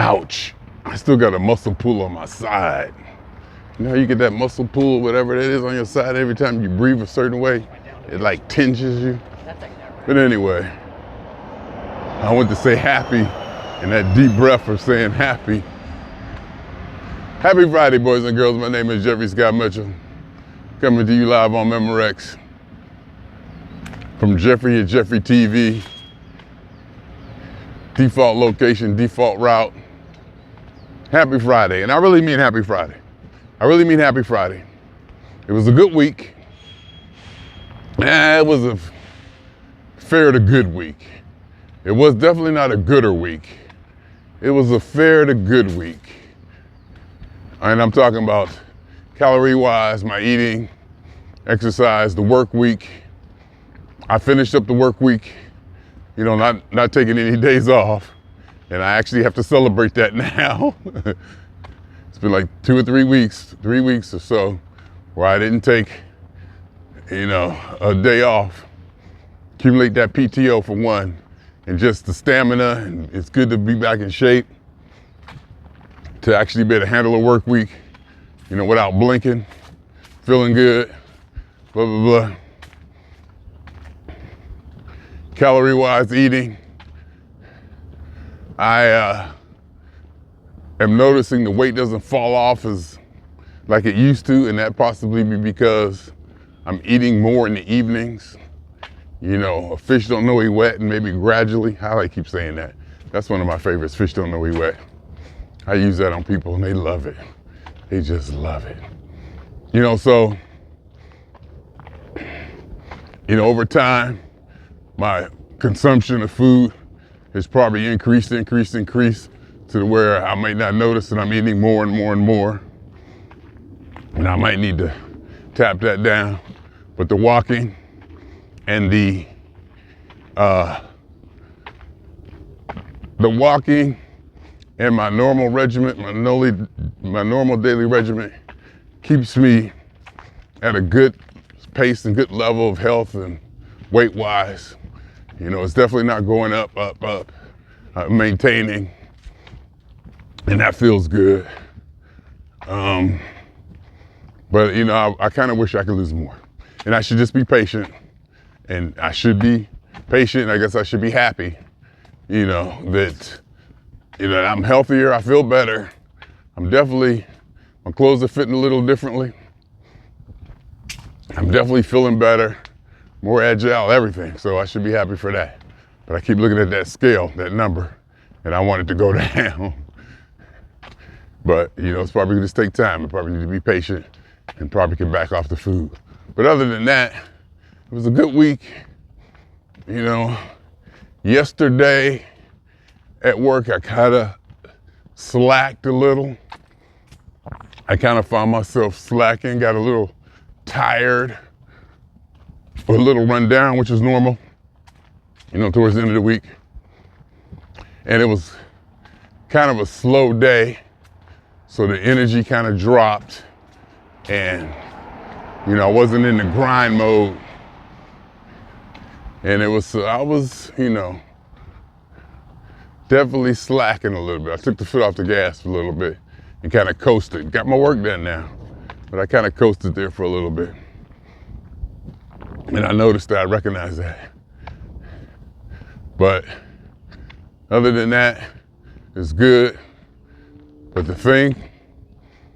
Ouch. I still got a muscle pull on my side. You know how you get that muscle pull, whatever that is on your side, every time you breathe a certain way, it like tinges you. But anyway, I want to say happy, and that deep breath of saying happy. Happy Friday, boys and girls. My name is Jeffery Mitchell, coming to you live on Memorex from Jeffery at jefferyTV. Default location, default route. Happy Friday, and I really mean happy Friday. I really mean happy Friday. It was a good week. It was a fair to good week. It was definitely not a gooder week. It was a fair to good week. And I'm talking about calorie-wise, my eating, exercise, the work week. I finished up the work week, you know, not taking any days off. And I actually have to celebrate that now. It's been like 2 or 3 weeks, 3 weeks or so, where I didn't take, you know, a day off. Accumulate that PTO for one, and just the stamina, and it's good to be back in shape. To actually be able to handle a work week, you know, without blinking, feeling good, blah, blah, blah. Calorie-wise eating, I am noticing the weight doesn't fall off as like it used to, and that possibly be because I'm eating more in the evenings. You know, a fish don't know he wet, and maybe gradually, how do I keep saying that? That's one of my favorites, fish don't know he wet. I use that on people and they love it. They just love it. You know, so, you know, over time, my consumption of food has probably increased to where I might not notice that I'm eating more and more and more. And I might need to tap that down. But the walking and the walking and my normal regimen, my normal daily regimen keeps me at a good pace and good level of health and weight-wise. You know, it's definitely not going up. Maintaining, and that feels good. But you know, I kind of wish I could lose more, and I should just be patient. And I should be patient. I guess I should be happy. You know that. You know, I'm healthier, I feel better. My clothes are fitting a little differently. I'm definitely feeling better, more agile, everything. So I should be happy for that. But I keep looking at that scale, that number, and I want it to go down. But, you know, it's probably gonna take time. I probably need to be patient and probably can back off the food. But other than that, it was a good week. You know, yesterday, at work, I kind of slacked a little. I kind of found myself slacking, got a little tired, a little run down, which is normal, you know, towards the end of the week. And it was kind of a slow day, so the energy kind of dropped, and, you know, I wasn't in the grind mode. And I was, you know, definitely slacking a little bit. I took the foot off the gas for a little bit and kind of coasted. Got my work done now, but I kind of coasted there for a little bit. And I noticed that, I recognized that. But other than that, it's good. But the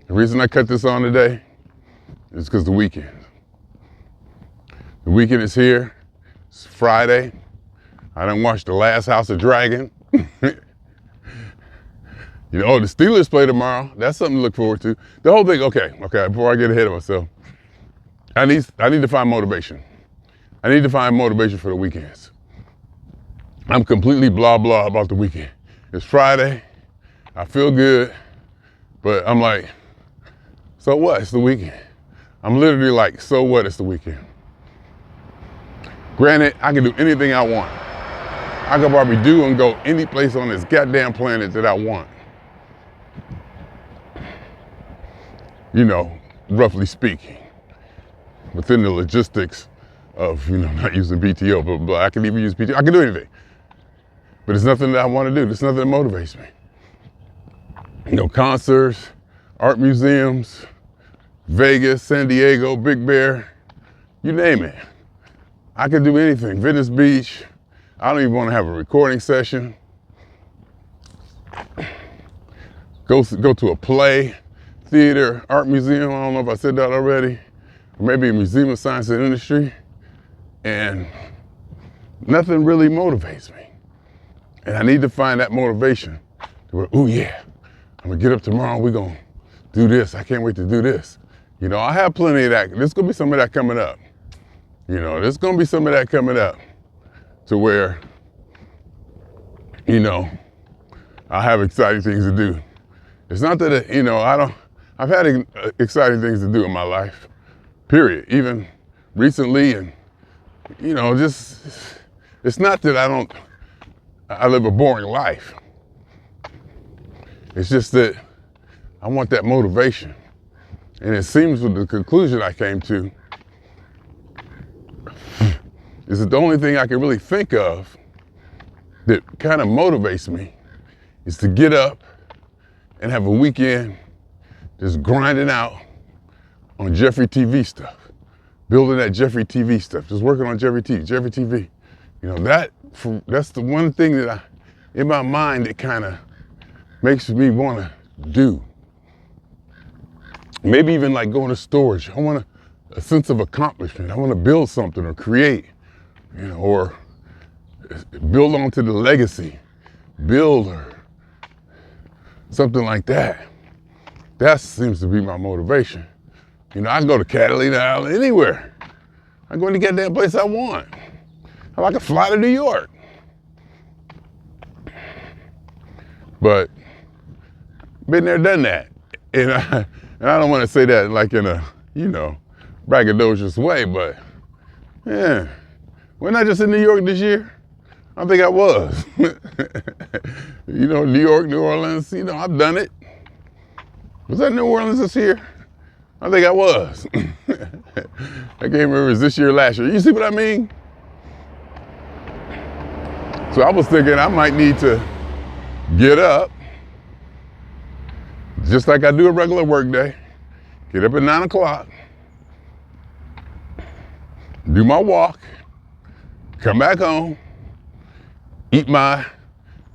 reason I cut this on today is because the weekend. The weekend is here. It's Friday. I done watched The Last House of Dragon. You know, the Steelers play tomorrow. That's something to look forward to. The whole thing, okay, before I get ahead of myself, I need to find motivation. I need to find motivation for the weekends. I'm completely blah blah about the weekend. It's Friday, I feel good, but I'm like, so what? It's the weekend. I'm literally like, so what? It's the weekend. Granted, I can do anything I want. I could probably do and go any place on this goddamn planet that I want. You know, roughly speaking, within the logistics of, you know, not using PTO, but I can even use PTO. I can do anything. But it's nothing that I want to do. There's nothing that motivates me. concerts, art museums, Vegas, San Diego, Big Bear, you name it. I could do anything. Venice Beach. I don't even want to have a recording session. Go to a play, theater, art museum. I don't know if I said that already. Or maybe a museum of science and industry. And nothing really motivates me. And I need to find that motivation. Oh yeah, I'm gonna get up tomorrow, we're gonna do this. I can't wait to do this. I have plenty of that. There's gonna be some of that coming up. There's gonna be some of that coming up to where, I have exciting things to do. It's not that, I've had exciting things to do in my life, period. Even recently, and, it's not that I live a boring life. It's just that I want that motivation. And it seems with the conclusion I came to is that the only thing I can really think of that kind of motivates me is to get up and have a weekend just grinding out on jefferyTV stuff, building that jefferyTV stuff, just working on jefferyTV. That's the one thing that in my mind, it kind of makes me want to do. Maybe even like going to storage. I want a sense of accomplishment. I want to build something or create, or build onto the legacy, build or something like that. That seems to be my motivation. I can go to Catalina Island, anywhere. I can go to the goddamn place I want. I can fly to New York. But been there, done that. And I don't want to say that like in a, braggadocious way, but yeah. Wasn't I just in New York this year? I think I was. New York, New Orleans, I've done it. Was that New Orleans this year? I think I was. I can't remember if it was this year or last year. You see what I mean? So I was thinking I might need to get up, just like I do a regular work day, get up at 9 o'clock, do my walk, come back home, eat my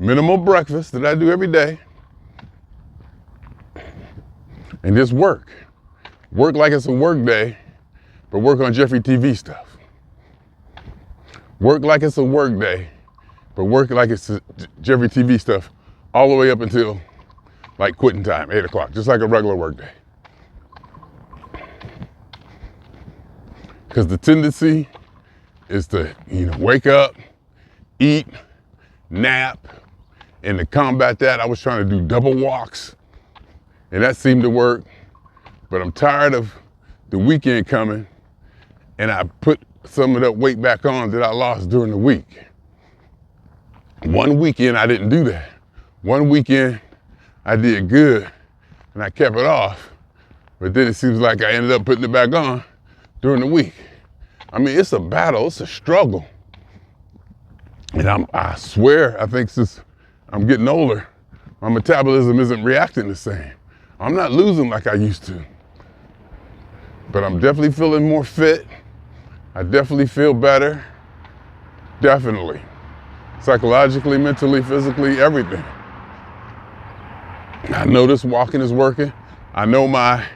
minimal breakfast that I do every day, and just work. Work like it's a work day, but work on jefferyTV stuff. Work like it's a work day, but work like it's jefferyTV stuff all the way up until like quitting time, 8 o'clock, just like a regular work day. Because the tendency is to, wake up, eat, nap, and to combat that, I was trying to do double walks, and that seemed to work. But I'm tired of the weekend coming, and I put some of that weight back on that I lost during the week. One weekend I didn't do that. One weekend I did good, and I kept it off. But then it seems like I ended up putting it back on during the week. I mean, it's a battle, it's a struggle. And I swear, I think since I'm getting older, my metabolism isn't reacting the same. I'm not losing like I used to. But I'm definitely feeling more fit. I definitely feel better. Definitely. Psychologically, mentally, physically, everything. I know this walking is working. I know my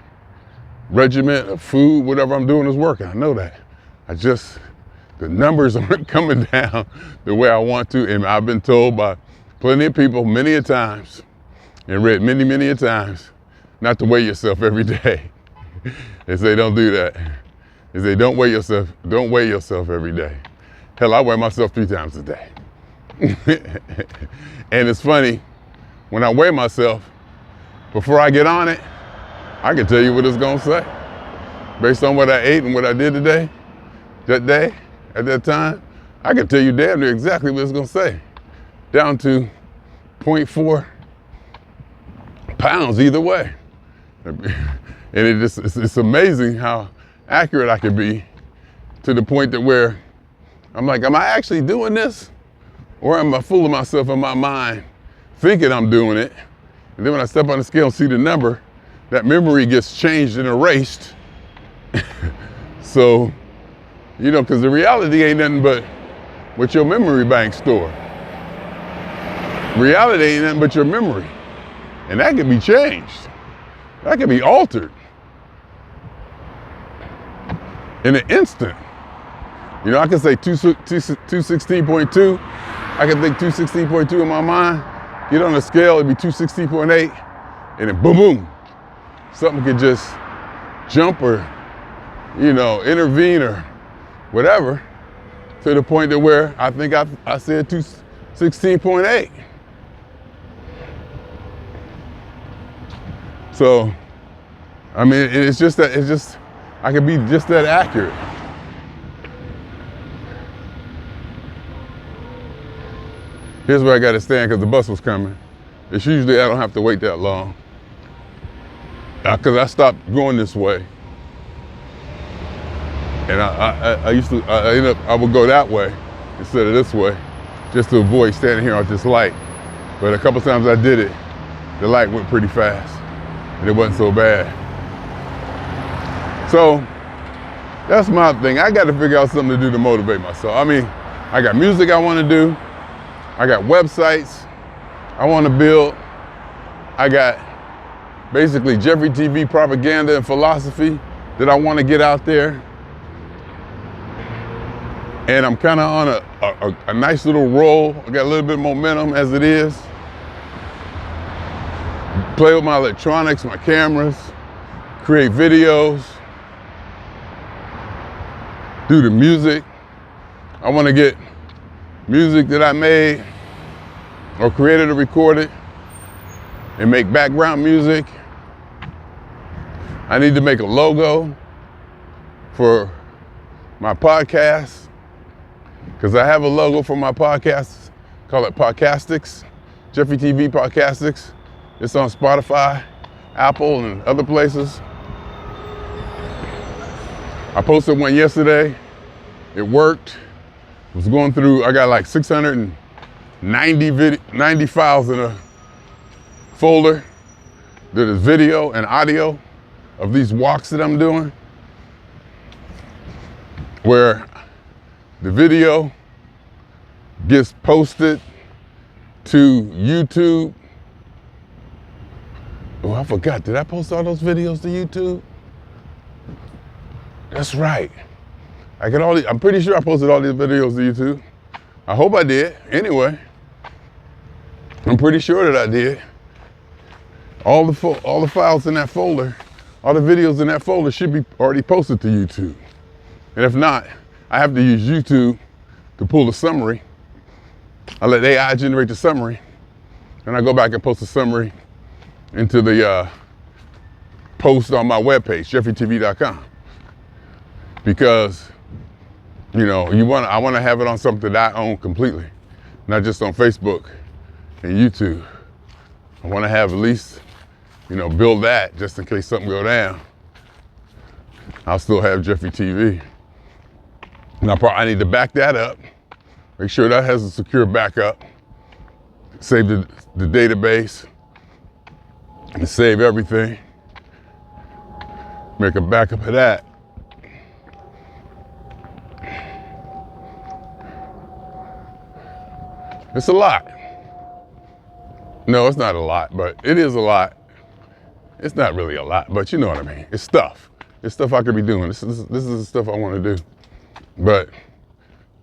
regimen of food, whatever I'm doing is working. I know that. The numbers aren't coming down the way I want to. And I've been told by plenty of people many a times and read many, many a times not to weigh yourself every day. They say don't do that. They say don't weigh yourself every day. Hell, I weigh myself 3 times a day. And it's funny, when I weigh myself, before I get on it, I can tell you what it's gonna say. Based on what I ate and what I did today, that day, at that time, I can tell you damn near exactly what it's gonna say. Down to 0.4 pounds either way. And it's amazing how accurate I can be, to the point that where I'm like, am I actually doing this? Or am I fooling myself in my mind, thinking I'm doing it, And then when I step on the scale and see the number, that memory gets changed and erased. So, you know, because the reality ain't nothing but what your memory bank store. Reality ain't nothing but your memory. And that can be changed. That can be altered in an instant. You know, I can say 216.2. I can think 216.2 in my mind. Get on the scale, it'd be 216.8. And then boom, boom. Something could just jump or, you know, intervene or whatever to the point that where I think I said 216.8. So, I mean, it's just that, I can be just that accurate. Here's where I got to stand because the bus was coming. It's usually I don't have to wait that long because I stopped going this way. And I would go that way instead of this way just to avoid standing here at this light. But a couple times I did it, the light went pretty fast and it wasn't so bad. So that's my thing. I got to figure out something to do to motivate myself. I mean, I got music I want to do. I got websites I want to build. I got basically jefferyTV propaganda and philosophy that I want to get out there. And I'm kind of on a nice little roll. I got a little bit of momentum as it is. Play with my electronics, my cameras, create videos, do the music. I want to get music that I made or created or recorded and make background music. I need to make a logo for my podcast because I have a logo for my podcast, call it Podcastics, jefferyTV Podcastics. It's on Spotify, Apple, and other places. I posted one yesterday. It worked. Was going through, I got like 690 files in a folder that is video and audio of these walks that I'm doing, where the video gets posted to YouTube. Oh, I forgot, did I post all those videos to YouTube? That's right. I'm pretty sure I posted all these videos to YouTube. I hope I did. Anyway, I'm pretty sure that I did. All the files in that folder, all the videos in that folder should be already posted to YouTube. And if not, I have to use YouTube to pull the summary. I let AI generate the summary, and I go back and post the summary into the post on my webpage, jefferytv.com. Because, you know, I want to have it on something that I own completely, not just on Facebook and YouTube. I want to have at least, you know, build that just in case something go down. I'll still have jefferyTV. And I need to back that up, make sure that has a secure backup, save the database, and save everything. Make a backup of that. It's a lot. No, it's not a lot, but it is a lot. It's not really a lot, but you know what I mean. It's stuff. It's stuff I could be doing. This is the stuff I want to do. But,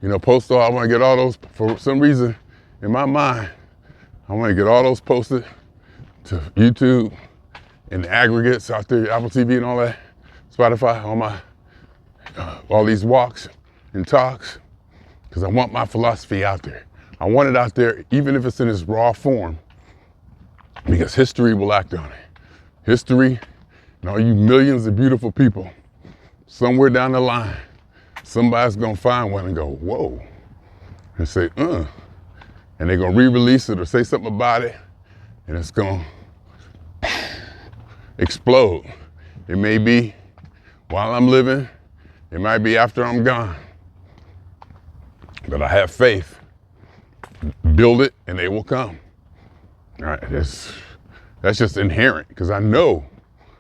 you know, postal, I want to get all those, for some reason, in my mind, I want to get all those posted to YouTube and the aggregates out there, Apple TV and all that, Spotify, all these walks and talks, because I want my philosophy out there. I want it out there, even if it's in its raw form, because history will act on it. History and all you millions of beautiful people, somewhere down the line, somebody's gonna find one and go, whoa, and say, and they're gonna re-release it or say something about it, and it's gonna explode. It may be while I'm living, it might be after I'm gone, but I have faith. Build it and they will come. All right, That's just inherent because I know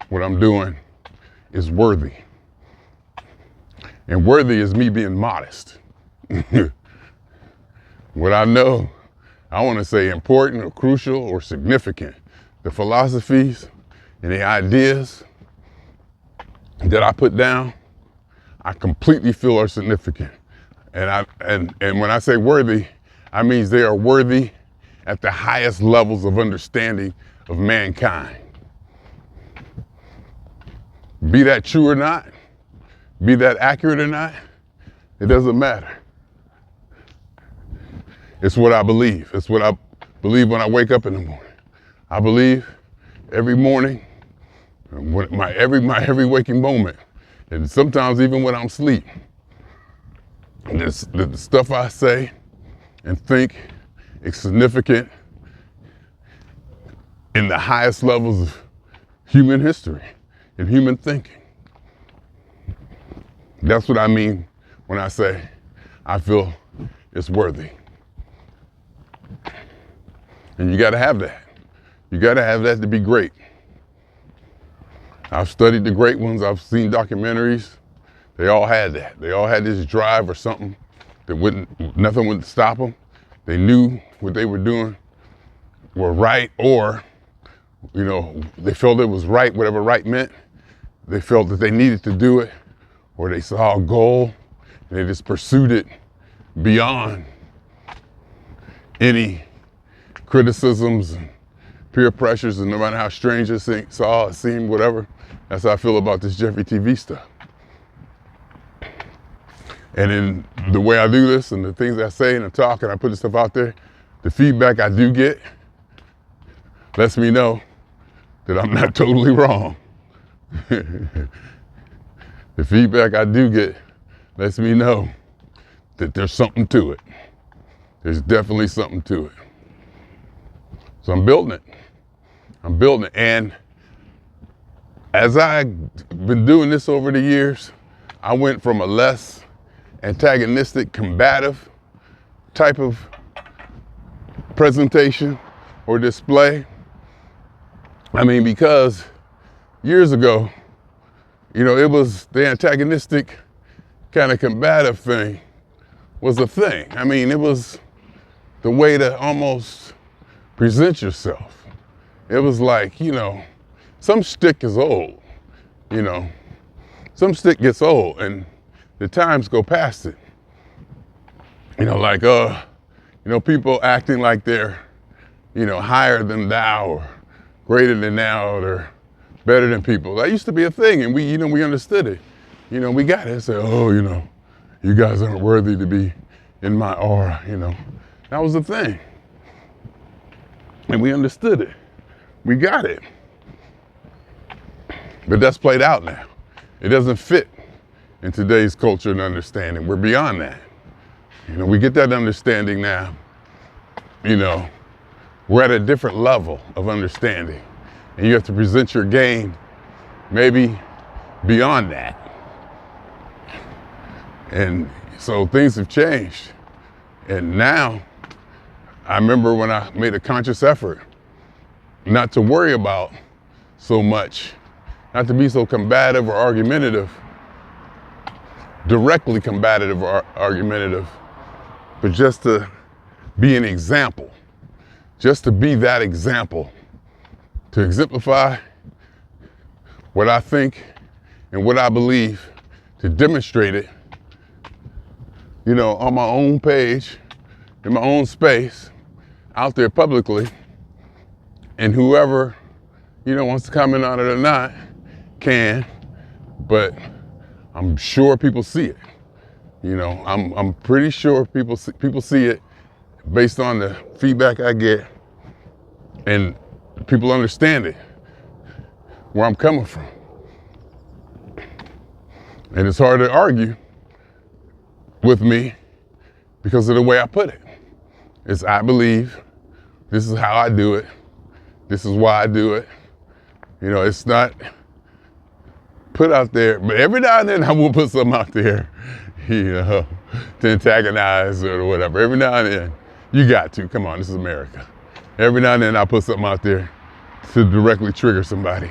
what I'm doing is worthy. And worthy is me being modest. What I know, I want to say important or crucial or significant. The philosophies and the ideas that I put down, I completely feel are significant. And when I say worthy, I mean they are worthy at the highest levels of understanding of mankind. Be that true or not, be that accurate or not, it doesn't matter. It's what I believe. It's what I believe when I wake up in the morning. I believe every morning, my every waking moment, and sometimes even when I'm asleep, the stuff I say and think is significant in the highest levels of human history and human thinking. That's what I mean when I say I feel it's worthy. And you gotta have that. You gotta have that to be great. I've studied the great ones, I've seen documentaries. They all had that. They all had this drive or something that nothing would stop them. They knew what they were doing were right, or, they felt it was right, whatever right meant. They felt that they needed to do it, or they saw a goal and they just pursued it beyond any criticisms and peer pressures, and no matter how strange it saw, it seemed, whatever. That's how I feel about this jefferyTV stuff. And in the way I do this and the things I say and I talk and I put this stuff out there, the feedback I do get lets me know that I'm not totally wrong. The feedback I do get lets me know that there's something to it. There's definitely something to it. So I'm building it. I'm building it. And as I've been doing this over the years, I went from a less antagonistic, combative type of presentation or display. Because years ago, it was the antagonistic kind of combative thing was a thing. It was the way to almost present yourself. It was like, some shtick is old, some shtick gets old and the times go past it. People acting like they're, higher than thou or greater than thou or better than people. That used to be a thing, and we understood it. We got it and said, you guys aren't worthy to be in my aura, That was the thing. And we understood it. We got it. But that's played out now. It doesn't fit in today's culture and understanding. We're beyond that. We get that understanding now. We're at a different level of understanding. And you have to present your game maybe beyond that. And so things have changed. And now, I remember when I made a conscious effort not to worry about so much, not to be so combative or argumentative, directly combative or argumentative, but just to be an example, just to be that example, to exemplify what I think and what I believe, to demonstrate it, on my own page, in my own space, out there publicly, and whoever, wants to comment on it or not can, but I'm sure people see it. I'm pretty sure people see it based on the feedback I get, and people understand it, where I'm coming from. And it's hard to argue with me because of the way I put it. It's I believe, this is how I do it, this is why I do it. It's not put out there, but every now and then I will put something out there, to antagonize or whatever. Every now and then, you got to, come on, this is America. Every now and then I put something out there to directly trigger somebody.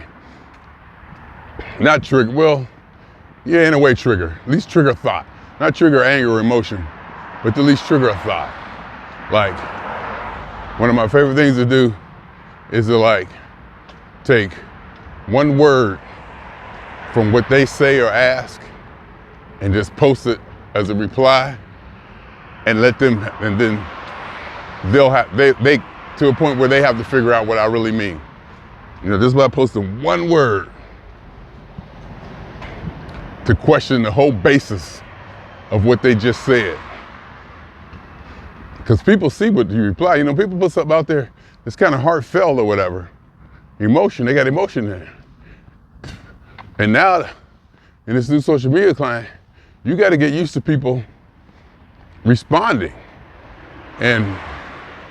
Not trigger, well, yeah, in a way trigger. At least trigger thought. Not trigger anger or emotion, but at least trigger a thought. Like, one of my favorite things to do is to like take one word from what they say or ask and just post it as a reply and let them, and then they'll have, they to a point where they have to figure out what I really mean. You know, just by posting one word to question the whole basis of what they just said. Because people see what you reply. You know, people put something out there that's kind of heartfelt or whatever. Emotion, they got emotion there. And now, in this new social media climate, you got to get used to people responding and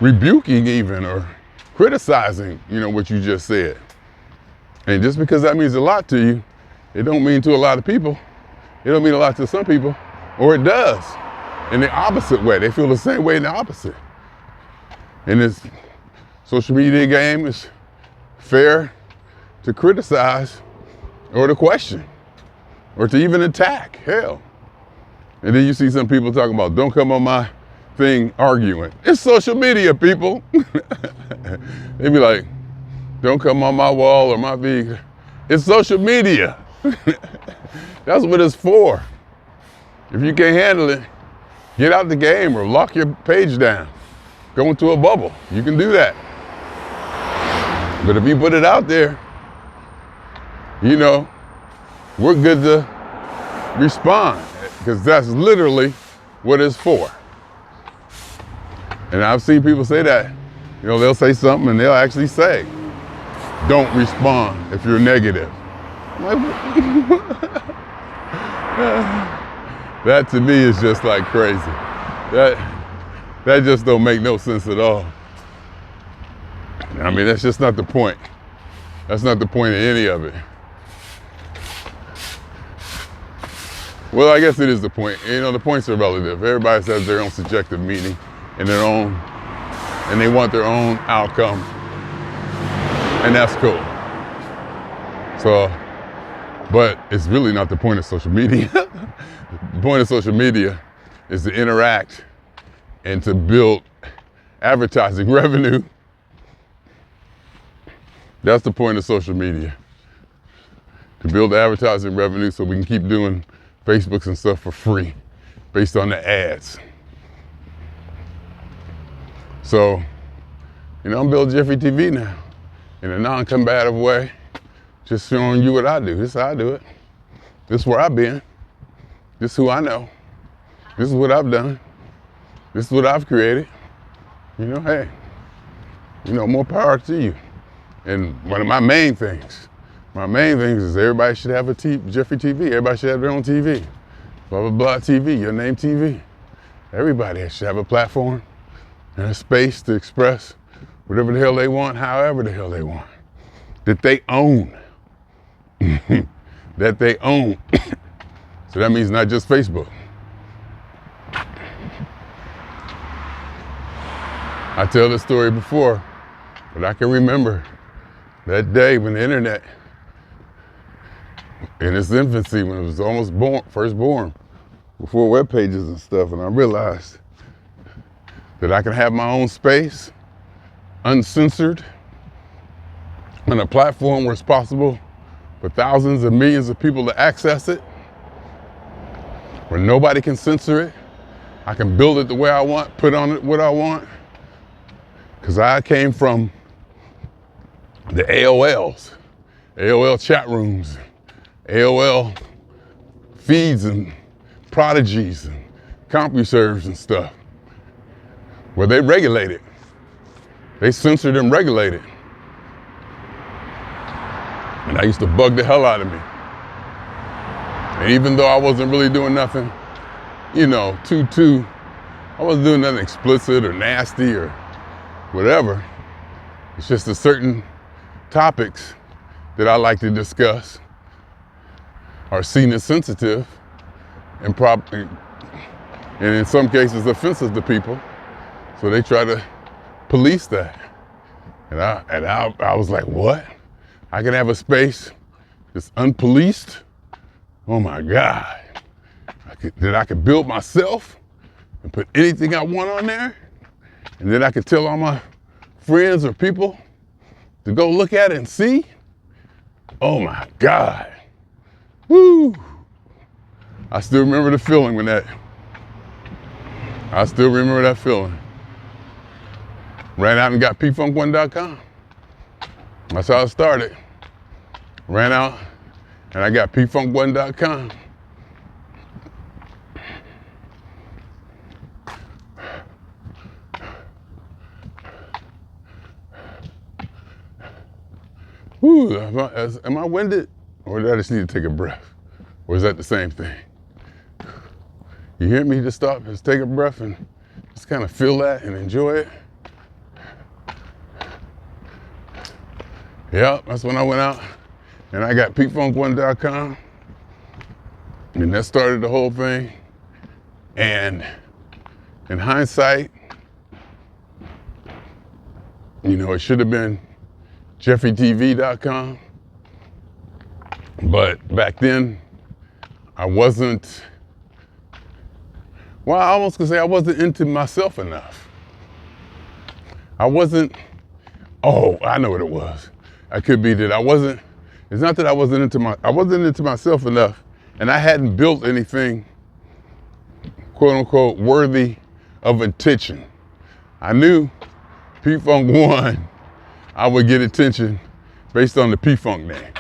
rebuking even, or criticizing, you know, what you just said. And just because that means a lot to you, it don't mean to a lot of people. It don't mean a lot to some people, or it does in the opposite way. They feel the same way in the opposite. And this social media game is fair to criticize or to question or to even attack, hell. And then you see some people talking about, don't come on my thing arguing. It's social media, people. They be like, don't come on my wall or my feed. It's social media. That's what it's for. If you can't handle it, get out the game or lock your page down. Go into a bubble. You can do that. But if you put it out there, you know, we're good to respond, because that's literally what it's for. And I've seen people say that. You know, they'll say something and they'll actually say, don't respond if you're negative. I'm like, that to me is just like crazy. That just don't make no sense at all. I mean, that's just not the point. That's not the point of any of it. Well, I guess it is the point. You know, the points are relative. Everybody has their own subjective meaning and their own, and they want their own outcome. And that's cool. So, but it's really not the point of social media. The point of social media is to interact and to build advertising revenue. That's the point of social media. To build advertising revenue so we can keep doing Facebooks and stuff for free based on the ads. So, you know, I'm building Jeffery TV now in a non-combative way, just showing you what I do. This is how I do it. This is where I've been. This is who I know. This is what I've done. This is what I've created. You know, hey, you know, more power to you. And one of my main things is everybody should have a Jeffery TV. Everybody should have their own TV. Blah, blah, blah TV, your name TV. Everybody should have a platform and a space to express whatever the hell they want, however the hell they want. That they own. That they own. So that means not just Facebook. I tell this story before, but I can remember that day when the internet, in its infancy, when it was almost first born, before web pages and stuff, and I realized that I can have my own space, uncensored, on a platform where it's possible for thousands and millions of people to access it, where nobody can censor it. I can build it the way I want, put on it what I want, because I came from the AOLs, AOL chat rooms, AOL feeds and prodigies and CompuServes and stuff, where they regulate it. They censored and regulated. And I used to bug the hell out of me. And even though I wasn't really doing nothing, you know, I wasn't doing nothing explicit or nasty or whatever. It's just a certain topics that I like to discuss are seen as sensitive and in some cases offensive to people. So they try to police that. I was like, what? I can have a space that's unpoliced? Oh my God. That I could build myself and put anything I want on there? And then I could tell all my friends or people to go look at it and see? Oh my God. Woo. I still remember the feeling I still remember that feeling. Ran out and got pfunk1.com. That's how it started. Ran out and I got pfunk1.com. Whew, am I winded? Or did I just need to take a breath? Or is that the same thing? You hear me? Just stop, just take a breath and just kind of feel that and enjoy it. Yep, that's when I went out and I got pfunk1.com. And that started the whole thing. And in hindsight, you know, it should have been jefferyTV.com. But back then, I wasn't, well, I almost could say I wasn't into myself enough. I wasn't, oh, I know what it was. I could be that I wasn't, it's not that I wasn't into myself enough, and I hadn't built anything, quote unquote, worthy of attention. I knew P-Funk 1, I would get attention based on the P-Funk name.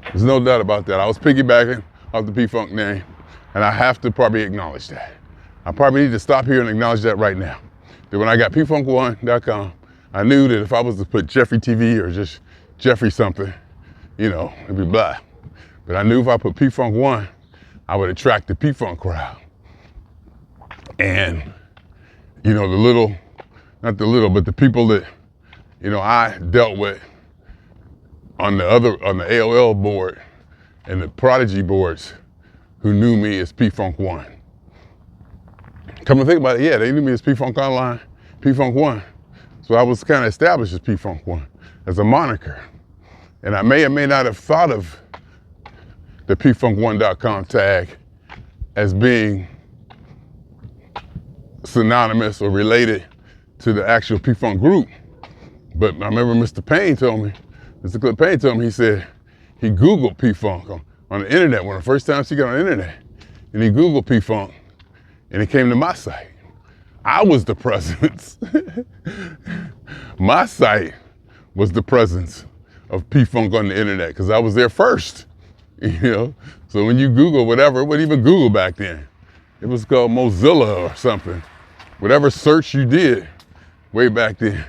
There's no doubt about that. I was piggybacking off the P-Funk name, and I have to probably acknowledge that. I probably need to stop here and acknowledge that right now. That when I got pfunk1.com, I knew that if I was to put Jeffery TV or just Jeffery something, you know, it'd be blah. But I knew if I put P-Funk 1, I would attract the P-Funk crowd. And, you know, but the people that, you know, I dealt with on the AOL board and the Prodigy boards who knew me as P-Funk 1. Come to think about it, yeah, they knew me as P-Funk Online, P-Funk 1. So I was kind of established as P-Funk 1, as a moniker. And I may or may not have thought of the pfunk1.com tag as being synonymous or related to the actual P-Funk group. But I remember Mr. Clip Payne told me, he said he Googled P-Funk on the internet, one of the first times he got on the internet. And he Googled P-Funk and it came to my site. I was the presence. My site was the presence of P-Funk on the internet because I was there first, you know? So when you Google whatever, it wasn't even Google back then. It was called Mozilla or something. Whatever search you did way back then.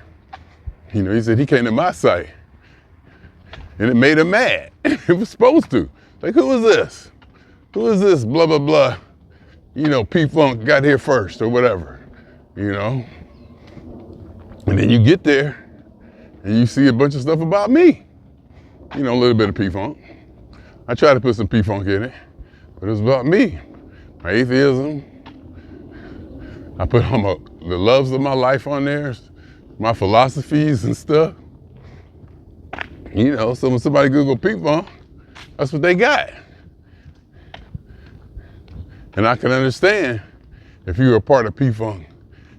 You know, he said he came to my site and it made him mad. It was supposed to. Like, who is this? Who is this, blah, blah, blah. You know, P-Funk got here first or whatever, you know? And then you get there and you see a bunch of stuff about me. You know, a little bit of P-Funk. I tried to put some P-Funk in it, but it was about me. My atheism. I put all the loves of my life on there, my philosophies and stuff. You know, so when somebody Google P-Funk, that's what they got. And I can understand if you were a part of P-Funk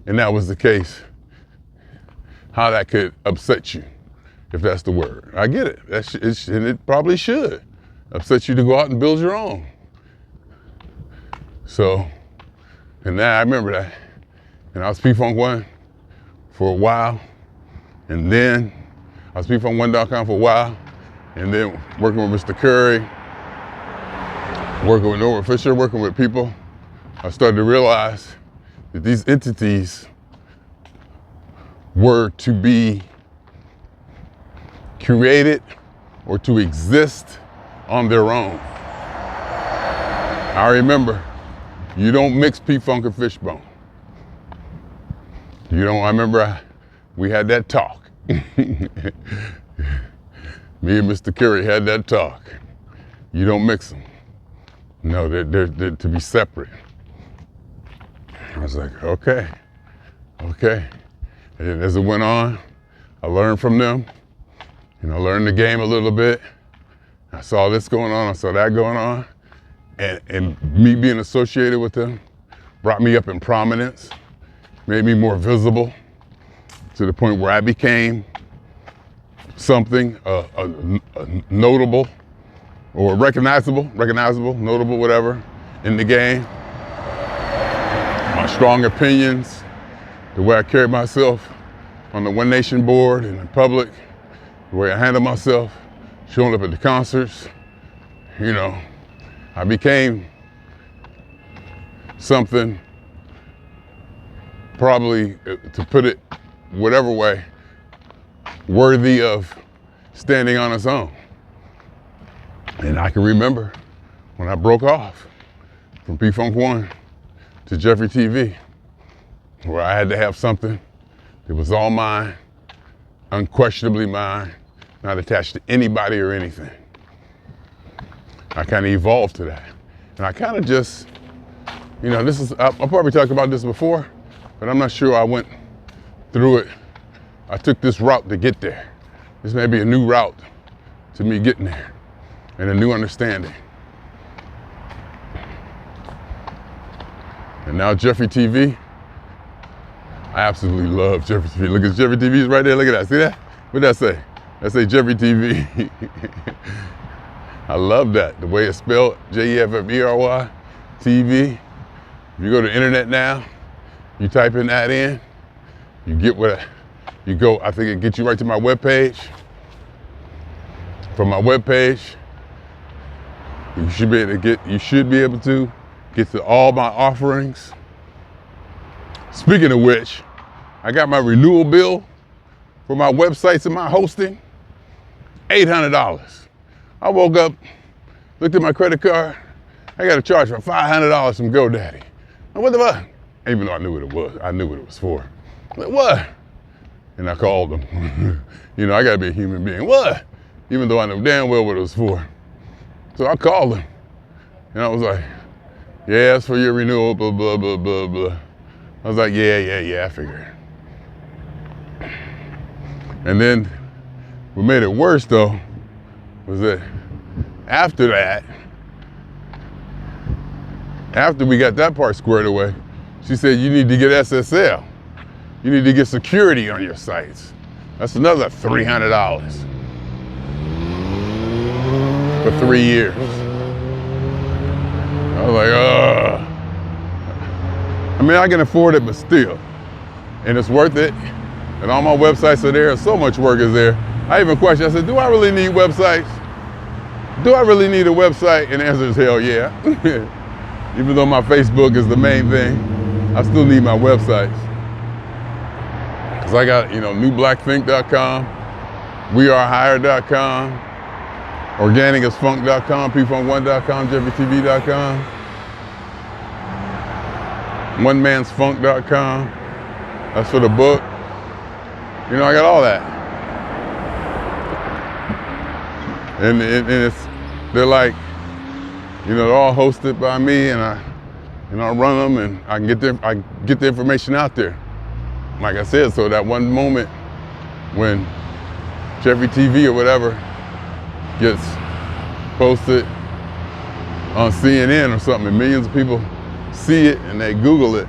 and that was the case, how that could upset you, if that's the word. I get it. And it probably should upset you to go out and build your own. So, and now I remember that. And I was P-Funk 1 for a while. And then I was pfunk1.com for a while. And then working with Mr. Curry, working with Norman Fisher, working with people, I started to realize that these entities were to be created or to exist on their own. I remember, you don't mix P-Funk and Fishbone. You know, I remember we had that talk. Me and Mr. Curry had that talk. You don't mix them. No, they're to be separate. I was like, okay. And then as it went on, I learned from them. Learned the game a little bit. I saw this going on, I saw that going on. And me being associated with them brought me up in prominence, made me more visible to the point where I became something notable or recognizable, notable, whatever, in the game. My strong opinions, the way I carry myself on the One Nation board and in public, the way I handle myself, showing up at the concerts, I became something, probably, to put it whatever way, worthy of standing on its own. And I can remember when I broke off from P-Funk 1 to jefferyTV, where I had to have something that was all mine, unquestionably mine, not attached to anybody or anything. I kind of evolved to that. And I kind of just, I probably talked about this before, but I'm not sure I went through it. I took this route to get there. This may be a new route to me getting there and a new understanding. And now jefferyTV, I absolutely love jefferyTV. Look at jefferyTV's right there, look at that, see that? What'd that say? That say jefferyTV. I love that, the way it's spelled, Jeffery TV. If you go to the internet now, you type in that in, you get you go, I think it gets you right to my webpage. From my webpage, you should be able to get to all my offerings. Speaking of which, I got my renewal bill for my websites and my hosting, $800. I woke up, looked at my credit card, I got a charge for $500 from GoDaddy. What the fuck? Even though I knew what it was, I knew what it was for. I'm like, what? And I called them. I gotta be a human being. What? Even though I know damn well what it was for. So I called them, and I was like, yeah, it's for your renewal, blah, blah, blah, blah, blah. I was like, yeah, I figured. And then what made it worse though, was that after that, after we got that part squared away, she said, you need to get SSL. You need to get security on your sites. That's another $300 for 3 years. I was like, ugh. I mean, I can afford it, but still. And it's worth it. And all my websites are there. So much work is there. I even questioned, I said, do I really need websites? Do I really need a website? And the answer is hell yeah. Even though my Facebook is the main thing, I still need my websites. Because I got, newblackthink.com, wearehire.com, organicasfunk.com, pfunk1.com, jefferytv.com, onemansfunk.com. That's for the book. I got all that. And they're like, they're all hosted by me, and I run them, and I get the information out there. Like I said, so that one moment when jefferyTV or whatever gets posted on CNN or something, and millions of people see it and they Google it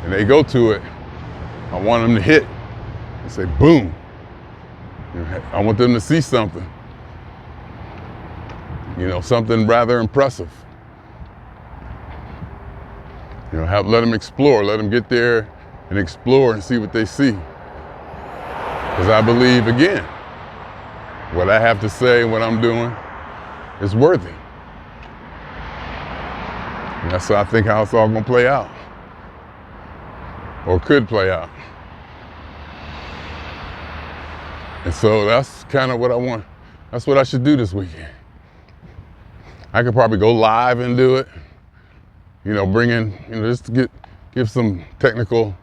and they go to it, I want them to hit and say, boom. I want them to see something. Something rather impressive. Let them explore, let them get there and explore and see what they see. Because I believe, again, what I have to say, what I'm doing, is worthy. And that's I think how it's all gonna play out. Or could play out. And so that's kind of what I want. That's what I should do this weekend. I could probably go live and do it. Bring in, just to give some technical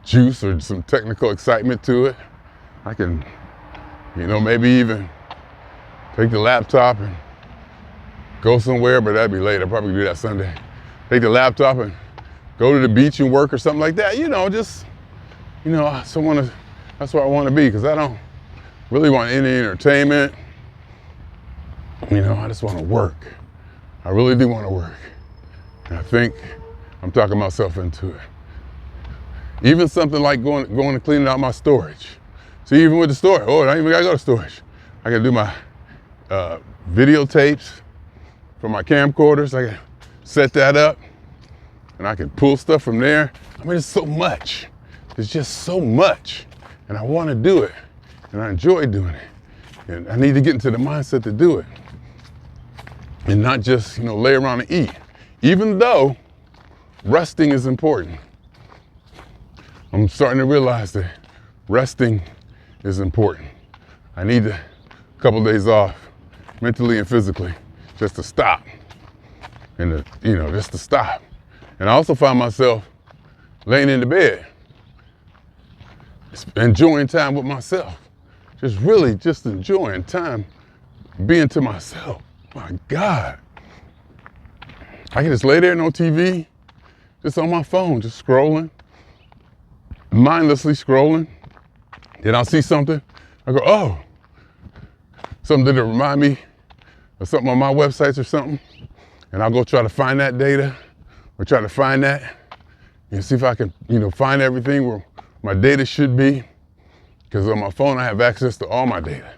juice or some technical excitement to it. I can, maybe even take the laptop and go somewhere, but that'd be late. I'll probably do that Sunday. Take the laptop and go to the beach and work or something like that. I want to That's where I want to be, because I don't really want any entertainment. You know, I just want to work. I really do want to work. And I think I'm talking myself into it. Even something like going to cleaning out my storage. See, even with the storage, I ain't even gotta go to storage. I can do my videotapes from my camcorders. I can set that up and I can pull stuff from there. I mean, it's so much. It's just so much. And I want to do it. And I enjoy doing it. And I need to get into the mindset to do it. And not just, you know, lay around and eat. Even though resting is important. I'm starting to realize that resting is important. I need a couple of days off, mentally and physically, just to stop. And just to stop. And I also find myself laying in the bed, enjoying time with myself. Just enjoying time being to myself. My God. I can just lay there, no TV, just on my phone, just scrolling, mindlessly scrolling. Then I'll see something, I go, oh, something to remind me of something on my websites or something. And I'll go try to find that data or try to find that and see if I can, find everything where my data should be. Because on my phone, I have access to all my data.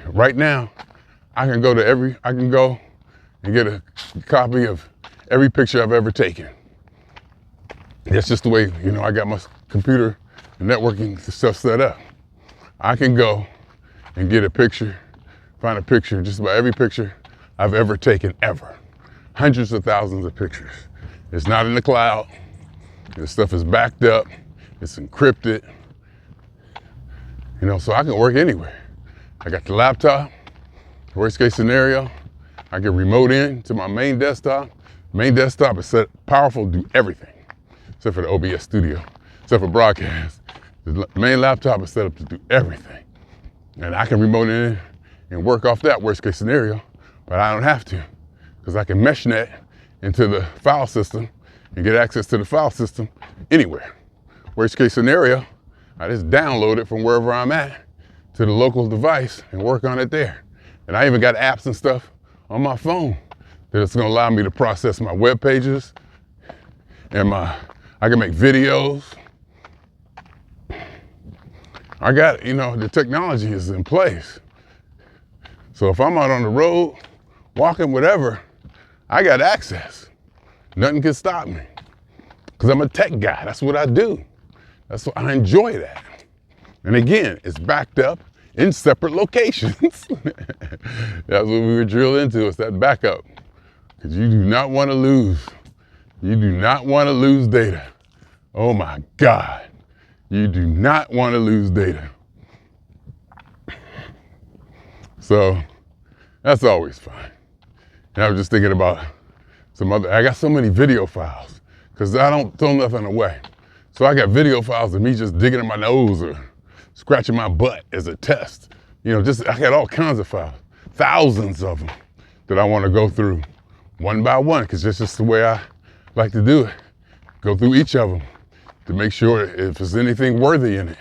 Right now, I can go and get a copy of every picture I've ever taken. That's just the way, I got my computer and networking stuff set up. I can go and get a picture, find a picture, just about every picture I've ever taken, ever. Hundreds of thousands of pictures. It's not in the cloud. This stuff is backed up. It's encrypted. So I can work anywhere. I got the laptop. Worst case scenario, I can remote in to my main desktop. Main desktop is set powerful to do everything, except for the OBS studio, except for broadcast. The main laptop is set up to do everything. And I can remote in and work off that worst case scenario, but I don't have to, because I can mesh net into the file system and get access to the file system anywhere. Worst case scenario, I just download it from wherever I'm at to the local device and work on it there. And I even got apps and stuff on my phone that it's gonna allow me to process my web pages and I can make videos. I got, the technology is in place. So if I'm out on the road, walking, whatever, I got access. Nothing can stop me. Because I'm a tech guy, that's what I do. That's what I enjoy that. And again, it's backed up in separate locations. That's what we were drilled into, it's that backup. Because you do not want to lose. You do not want to lose data. Oh my God. You do not want to lose data. So that's always fine. And I was just thinking about I got so many video files because I don't throw nothing away. So I got video files of me just digging in my nose or scratching my butt as a test. I got all kinds of files, thousands of them that I want to go through one by one, because that's just the way I like to do it. Go through each of them to make sure if there's anything worthy in it,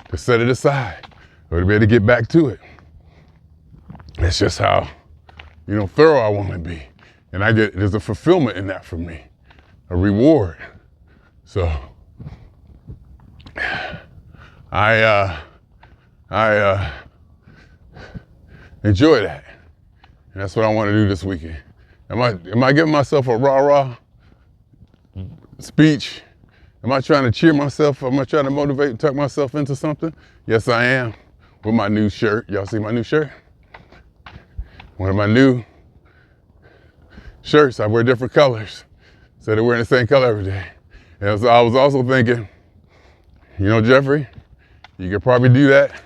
to set it aside or to be able to get back to it. That's just how, thorough I want to be. And there's a fulfillment in that for me, a reward. So I enjoy that. And that's what I want to do this weekend. Am I giving myself a rah-rah speech? Am I trying to cheer myself? Am I trying to motivate and tuck myself into something? Yes, I am. With my new shirt. Y'all see my new shirt? One of my new shirts. I wear different colors. Instead of wearing the same color every day. And so I was also thinking, Jeffrey, you could probably do that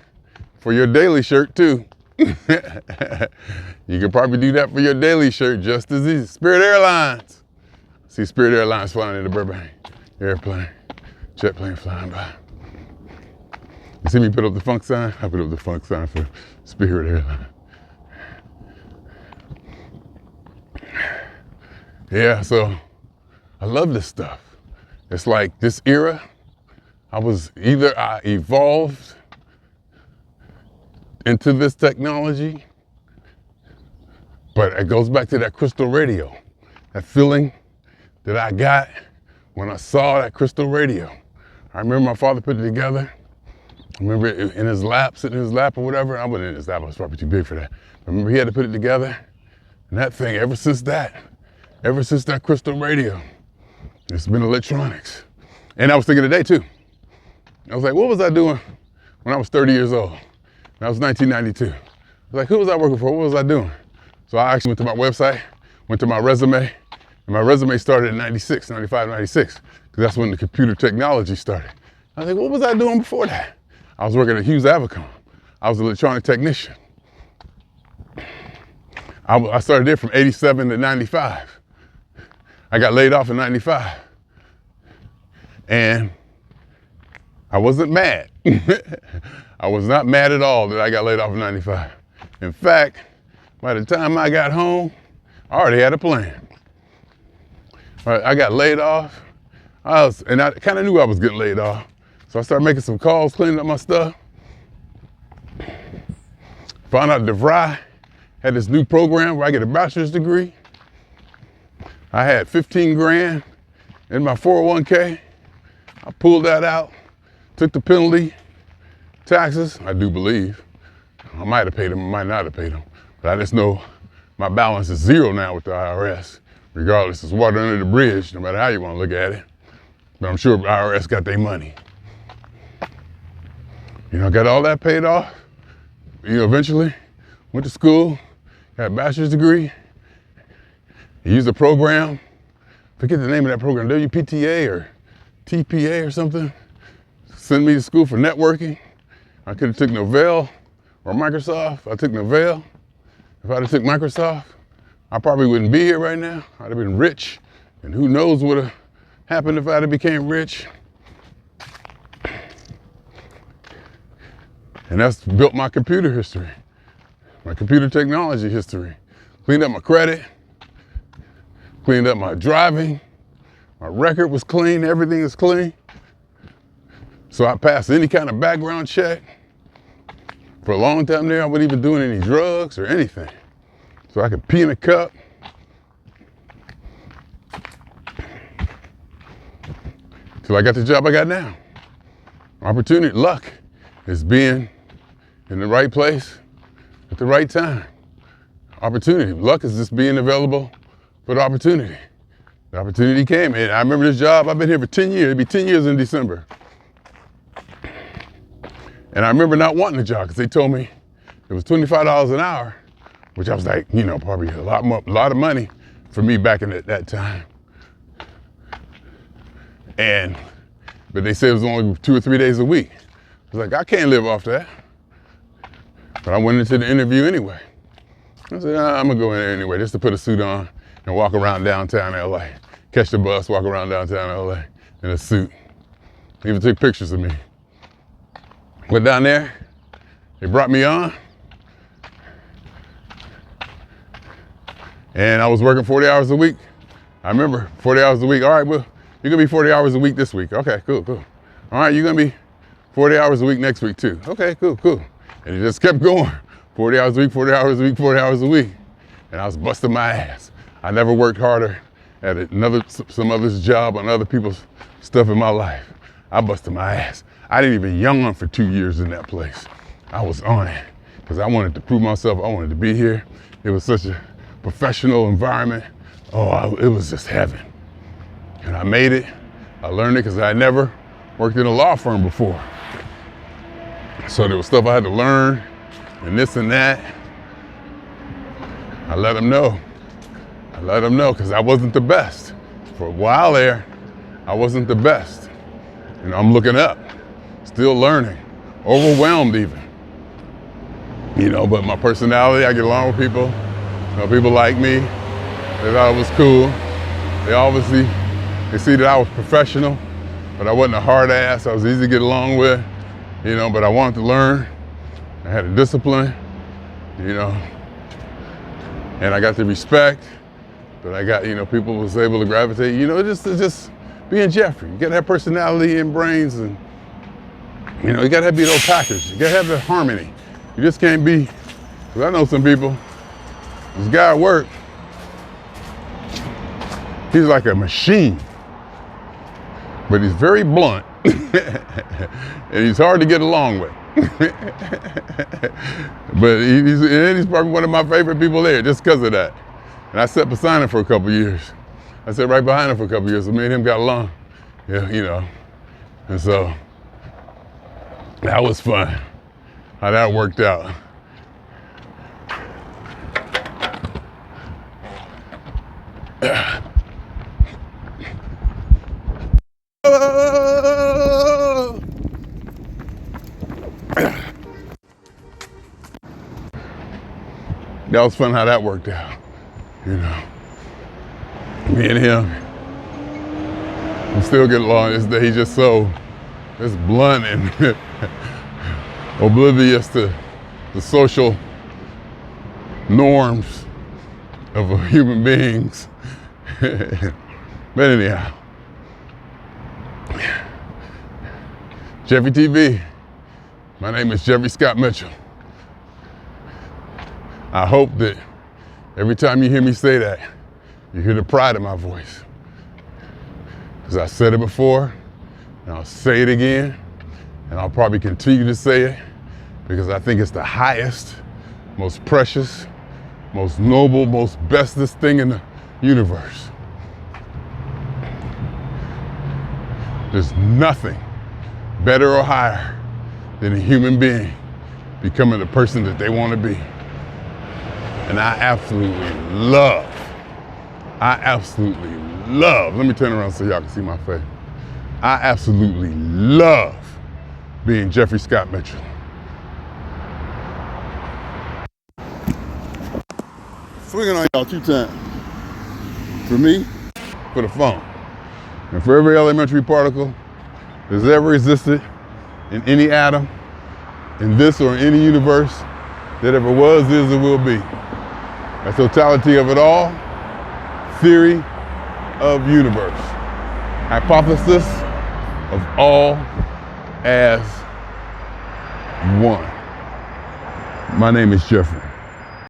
for your daily shirt too. You could probably do that for your daily shirt just as easy. Spirit Airlines. See Spirit Airlines flying into Burbank. Airplane, jet plane flying by. You see me put up the funk sign? I put up the funk sign for Spirit Airlines. Yeah, so I love this stuff. It's like this era either I evolved into this technology, but it goes back to that crystal radio, that feeling that I got when I saw that crystal radio. I remember my father put it together. I remember it in his lap, sitting in his lap or whatever. I wasn't in his lap, I was probably too big for that. I remember he had to put it together. And that thing, ever since that crystal radio, it's been electronics. And I was thinking today too. I was like, what was I doing when I was 30 years old? That was 1992. I was like, who was I working for? What was I doing? So I actually went to my website, went to my resume, and my resume started in 96, 95, 96, because that's when the computer technology started. I was like, what was I doing before that? I was working at Hughes Avicom. I was an electronic technician. I started there from 87 to 95. I got laid off in 95. And I wasn't mad. I was not mad at all that I got laid off in 95. In fact, by the time I got home, I already had a plan. All right, I got laid off, and I kind of knew I was getting laid off. So I started making some calls, cleaning up my stuff. Found out DeVry had this new program where I get a bachelor's degree. I had 15 grand in my 401k. I pulled that out, took the penalty, taxes, I do believe. I might have paid them, I might not have paid them. But I just know my balance is zero now with the IRS. Regardless, it's water under the bridge, no matter how you want to look at it. But I'm sure the IRS got their money. You know, got all that paid off. You know, eventually went to school, got a bachelor's degree, used a program, forget the name of that program, WPTA or TPA or something. Sent me to school for networking. I could have took Novell or Microsoft. I took Novell. If I'd have took Microsoft, I probably wouldn't be here right now. I'd have been rich, and who knows what would have happened if I'd have became rich. And that's built my computer history, my computer technology history. Cleaned up my credit, cleaned up my driving, my record was clean, everything is clean. So I passed any kind of background check. For a long time there, I wasn't even doing any drugs or anything. So I could pee in a cup. Till I got the job I got now. Opportunity, luck is being in the right place at the right time. Opportunity, luck is just being available for the opportunity. The opportunity came, and I remember this job, I've been here for 10 years, it'll be 10 years in December. And I remember not wanting the job because they told me it was $25 an hour, which I was like, you know, probably a lot of money for me back in that time. But they said it was only 2 or 3 days a week. I was like, I can't live off that. But I went into the interview anyway. I said, I'm gonna go in there anyway, just to put a suit on and walk around downtown LA. Catch the bus, walk around downtown LA in a suit. They even took pictures of me. Went down there, they brought me on. And I was working 40 hours a week. I remember 40 hours a week. All right, well, you're gonna be 40 hours a week this week. Okay, cool. All right, you're gonna be 40 hours a week next week too. Okay, cool. And it just kept going. 40 hours a week, 40 hours a week, 40 hours a week. And I was busting my ass. I never worked harder at some other's job on other people's stuff in my life. I busted my ass. I didn't even yawn for 2 years in that place. I was on it because I wanted to prove myself. I wanted to be here. It was such a professional environment. It was just heaven. And I made it. I learned it because I never worked in a law firm before. So there was stuff I had to learn and this and that. I let them know because I wasn't the best. For a while there, I wasn't the best. You know, I'm looking up, still learning, overwhelmed even. You know, but my personality, I get along with people. You know, people like me. They thought it was cool. They see that I was professional, but I wasn't a hard ass. I was easy to get along with, you know, but I wanted to learn. I had a discipline, you know, and I got the respect, but I got, you know, people was able to gravitate, you know, just being Jeffrey. You got that personality and brains, and You know, you gotta be those package. You gotta have the harmony. You just can't be, because I know some people, this guy at work, he's like a machine, but he's very blunt and he's hard to get along with. But he's probably one of my favorite people there just because of that. And I sat beside him for a couple years. I sat right behind him for a couple years, so me and him got along. Yeah, you know. And so that was fun, how that worked out. That was fun how that worked out, you know. Me and him, we still get along. He's just so blunt and oblivious to the social norms of human beings. But anyhow, jefferyTV, my name is Jeffery Scott Mitchell. I hope that every time you hear me say that, you hear the pride in my voice. Because I said it before, and I'll say it again, and I'll probably continue to say it, because I think it's the highest, most precious, most noble, most bestest thing in the universe. There's nothing better or higher than a human being becoming the person that they want to be. And I absolutely love, let me turn around so y'all can see my face. I absolutely love being Jeffery Scott Mitchell. Swinging on y'all 2 times. For me, for the phone. And for every elementary particle that's ever existed in any atom, in this or in any universe that ever was, is, or will be. The totality of it all, theory of universe, hypothesis of all as one. My name is Jeffery.